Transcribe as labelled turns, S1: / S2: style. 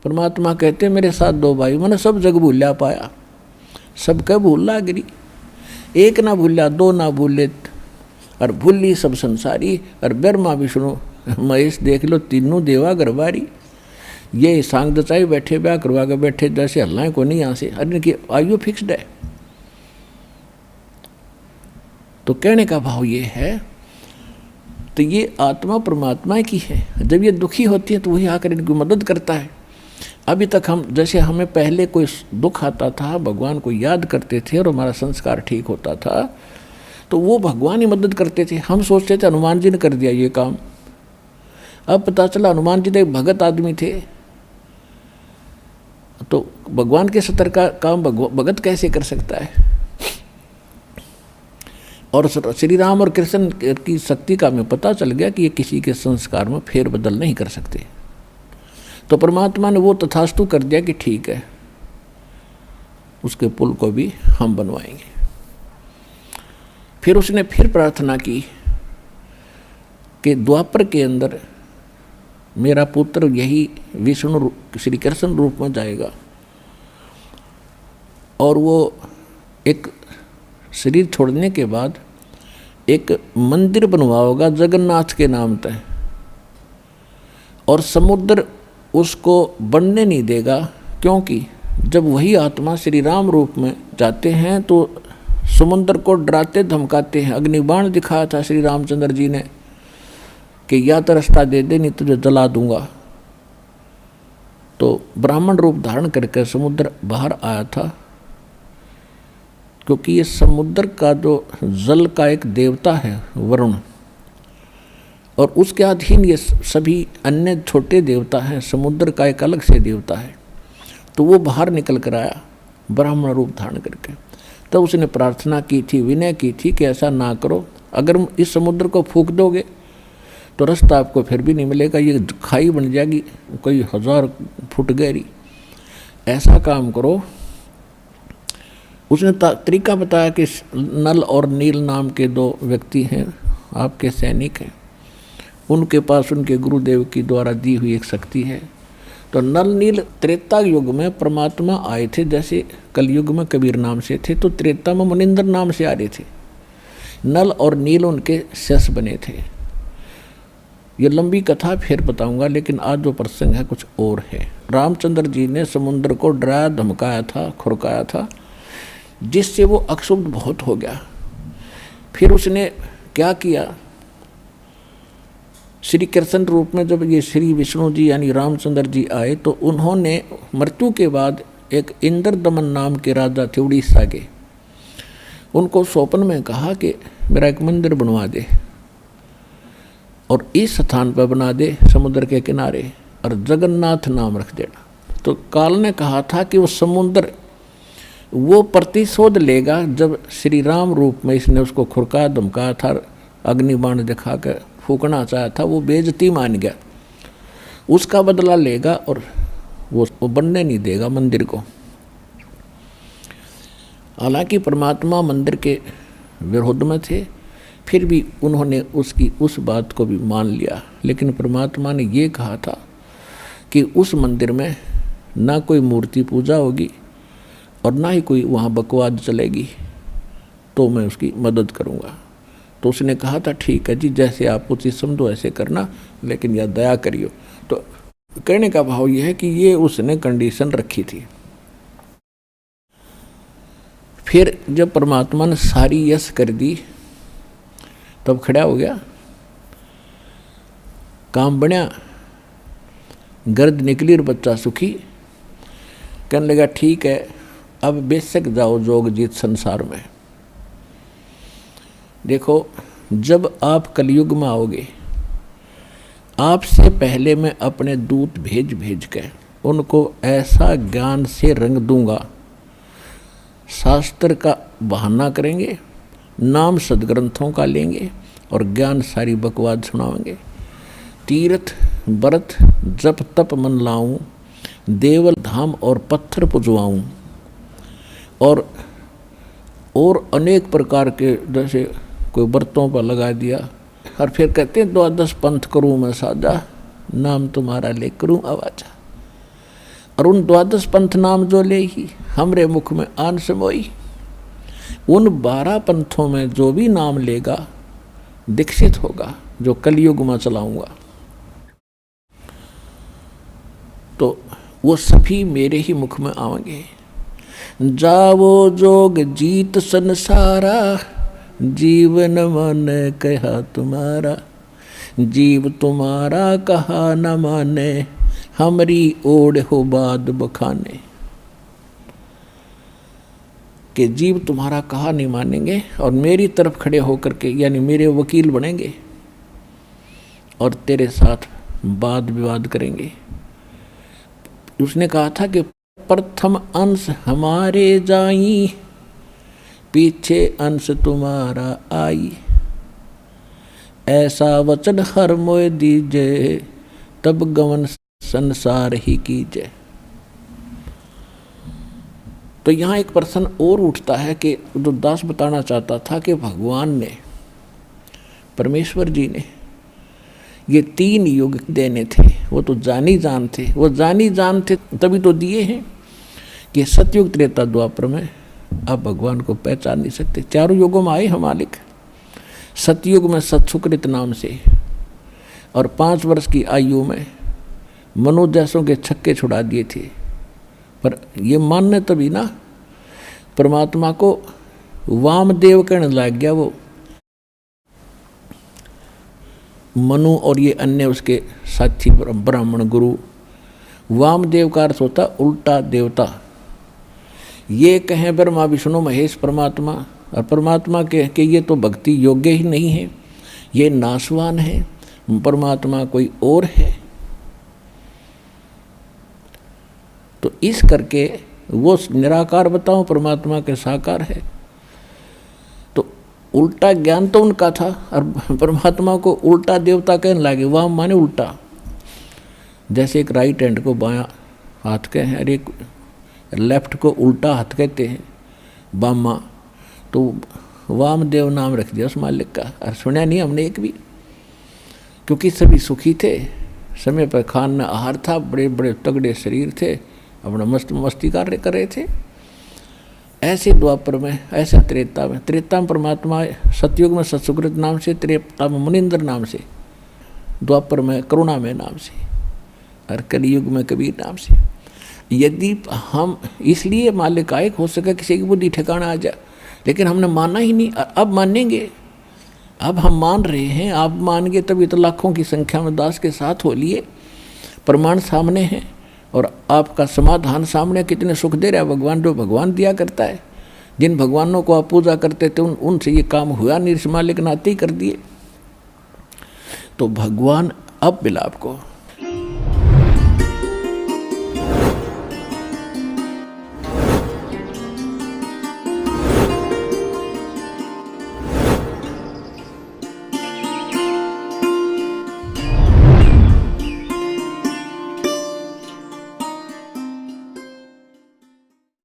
S1: परमात्मा कहते मेरे साथ दो भाई, मैंने सब जग भूलिया पाया, सबके भूलना गिरी, एक ना भूलिया दो ना भूले, और भूली सब संसारी, और ब्रह्मा विष्णु महेश देख लो तीनों देवा गरबारी। ये सांग दचाई बैठे ब्याह करवा के बैठे, जैसे हल्लाएं को नहीं यहाँ से, अरे इनकी आयु फिक्स्ड है। तो कहने का भाव ये है, तो ये आत्मा परमात्मा की है। जब ये दुखी होती है तो वही आकर इनकी मदद करता है। अभी तक हम जैसे हमें पहले कोई दुख आता था, भगवान को याद करते थे और हमारा संस्कार ठीक होता था, तो वो भगवान ही मदद करते थे। हम सोचते थे हनुमान जी ने कर दिया ये काम। अब पता चला हनुमान जी तो एक भगत आदमी थे, तो भगवान के सतर का काम भगत कैसे कर सकता है। और श्री राम और कृष्ण की शक्ति का हमें पता चल गया कि ये किसी के संस्कार में फेर बदल नहीं कर सकते। तो परमात्मा ने वो तथास्तु कर दिया कि ठीक है, उसके पुल को भी हम बनवाएंगे। फिर उसने फिर प्रार्थना की कि द्वापर के अंदर मेरा पुत्र यही विष्णु श्री कृष्ण रूप में जाएगा, और वो एक शरीर छोड़ने के बाद एक मंदिर बनवाओगा जगन्नाथ के नाम पे, और समुद्र उसको बनने नहीं देगा, क्योंकि जब वही आत्मा श्री राम रूप में जाते हैं तो समुद्र को डराते धमकाते हैं। अग्निबाण दिखाया था श्री रामचंद्र जी ने कि या तो रास्ता दे दे नहीं तुझे जला दूंगा। तो ब्राह्मण रूप धारण करके समुद्र बाहर आया था, क्योंकि ये समुद्र का जो जल का एक देवता है वरुण, और उसके अधीन ये सभी अन्य छोटे देवता हैं, समुद्र का एक अलग से देवता है। तो वो बाहर निकल कर आया ब्राह्मण रूप धारण करके। तो उसने प्रार्थना की थी, विनय की थी कि ऐसा ना करो, अगर इस समुद्र को फूंक दोगे तो रास्ता आपको फिर भी नहीं मिलेगा, ये खाई बन जाएगी कोई 1000 फुट गहरी, ऐसा काम करो। उसने तरीका बताया कि नल और नील नाम के 2 व्यक्ति हैं, आपके सैनिक हैं, उनके पास उनके गुरुदेव की द्वारा दी हुई एक शक्ति है। तो नल नील त्रेता युग में परमात्मा आए थे, जैसे कलयुग में कबीर नाम से थे, तो त्रेता में मुनिंद्र नाम से आ रहे थे। नल और नील उनके शिष्य बने थे। ये लंबी कथा फिर बताऊंगा, लेकिन आज जो प्रसंग है कुछ और है। रामचंद्र जी ने समुद्र को डराया धमकाया था, खुरकाया था, जिससे वो अक्षुब्ध बहुत हो गया। फिर उसने क्या किया, श्री कृष्ण रूप में जब ये श्री विष्णु जी यानी रामचंद्र जी आए, तो उन्होंने मृत्यु के बाद एक इंद्रदमन नाम के राजा थे उड़ीसा के, उनको स्वप्न में कहा कि मेरा एक मंदिर बनवा दे और इस स्थान पर बना दे समुद्र के किनारे, और जगन्नाथ नाम रख देना। तो काल ने कहा था कि वो समुद्र वो प्रतिशोध लेगा, जब श्री राम रूप में इसने उसको खुरका धमकाया था, अग्निबाण दिखा कर फूकना चाहा था, वो बेइज्जती मान गया, उसका बदला लेगा और वो बनने नहीं देगा मंदिर को। हालांकि परमात्मा मंदिर के विरोध में थे, फिर भी उन्होंने उसकी उस बात को भी मान लिया। लेकिन परमात्मा ने ये कहा था कि उस मंदिर में ना कोई मूर्ति पूजा होगी और ना ही कोई वहाँ बकवाद चलेगी, तो मैं उसकी मदद करूँगा। तो उसने कहा था ठीक है जी, जैसे आप उचित समझो ऐसे करना, लेकिन यह दया करियो। तो कहने का भाव यह है कि ये उसने कंडीशन रखी थी। फिर जब परमात्मा ने सारी यश कर दी, तब खड़ा हो गया, काम बनया, गर्द निकली और बच्चा सुखी। कहने लगा ठीक है, अब बेशक जाओ जोग जीत संसार में। देखो, जब आप कलयुग में आओगे, आपसे पहले मैं अपने दूत भेज के उनको ऐसा ज्ञान से रंग दूंगा, शास्त्र का बहाना करेंगे, नाम सदग्रंथों का लेंगे और ज्ञान सारी बकवाद सुनाएंगे। तीर्थ व्रत जप तप मन लाऊं, देवल धाम और पत्थर पुजवाऊं, और अनेक प्रकार के जैसे कोई व्रतों पर लगा दिया। और फिर कहते हैं 12 पंथ करूँ मैं सादा, नाम तुम्हारा ले करूँ आवाजा। और उन 12 पंथ नाम जो ले ही हमरे मुख में आन समोई। उन 12 पंथों में जो भी नाम लेगा दीक्षित होगा, जो कलयुग में चलाऊंगा, तो वो सभी मेरे ही मुख में आएंगे। जावो जोग जीत संसारा, जीवन मन कहा तुम्हारा। जीव तुम्हारा कहा न माने, हमरी ओढ़ हो बाद बखाने। कि जीव तुम्हारा कहा नहीं मानेंगे और मेरी तरफ खड़े होकर के यानी मेरे वकील बनेंगे और तेरे साथ वाद विवाद करेंगे। उसने कहा था कि प्रथम अंश हमारे जाई, पीछे अंश तुम्हारा आई। ऐसा वचन हर मोय दीजे, तब गवन संसार ही कीजे। तो यहाँ एक प्रश्न और उठता है कि जो दास बताना चाहता था कि भगवान ने, परमेश्वर जी ने ये 3 युग देने थे, वो तो जानी जान थे। वो जानी जान थे तभी तो दिए हैं कि सतयुग त्रेता द्वापर में आप भगवान को पहचान नहीं सकते। 4 युगों में आए हम मालिक। सतयुग में सत्सुकृत नाम से और 5 वर्ष की आयु में मनोजैसों के छक्के छुड़ा दिए थे। पर ये मानने तभी ना परमात्मा को वामदेव कहने लग गया वो मनु और ये अन्य उसके साथी ब्राह्मण गुरु। वामदेव का अर्थ होता उल्टा देवता। ये कहें ब्रह्मा विष्णु महेश परमात्मा, और परमात्मा के ये तो भक्ति योग्य ही नहीं है, ये नाशवान है, परमात्मा कोई और है। तो इस करके वो निराकार बताऊं परमात्मा के साकार है। तो उल्टा ज्ञान तो उनका था और परमात्मा को उल्टा देवता कहने लगे। वाम माने उल्टा, जैसे एक राइट हैंड को बायां हाथ कहते हैं और एक लेफ्ट को उल्टा हाथ कहते हैं बामा। तो वामदेव नाम रख दिया उस मालिक का। और सुना नहीं हमने एक भी, क्योंकि सभी सुखी थे, समय पर खाना आहार था, बड़े बड़े तगड़े शरीर थे, अपना मस्ती कार्य कर रहे थे। ऐसे द्वापर में, ऐसे त्रेता में परमात्मा, सतयुग में सत्सुकृत नाम से, त्रेता में मुनिंद्र नाम से, द्वापर में करुणा में नाम से, और कलयुग में कबीर नाम से। यदि हम इसलिए मालिक आयक हो सके किसी की बुद्धि ठिकाना आ जाए, लेकिन हमने माना ही नहीं। अब मानेंगे, अब हम मान रहे हैं। आप मान गए तभी तो लाखों की संख्या में दास के साथ हो लिए, प्रमाण सामने हैं और आपका समाधान सामने। कितने सुख दे रहा है भगवान, जो भगवान दिया करता है। जिन भगवानों को आप पूजा करते थे उनसे ये काम हुआ नहीं, मालिक नाते ही कर दिए। तो भगवान अब मिला आपको।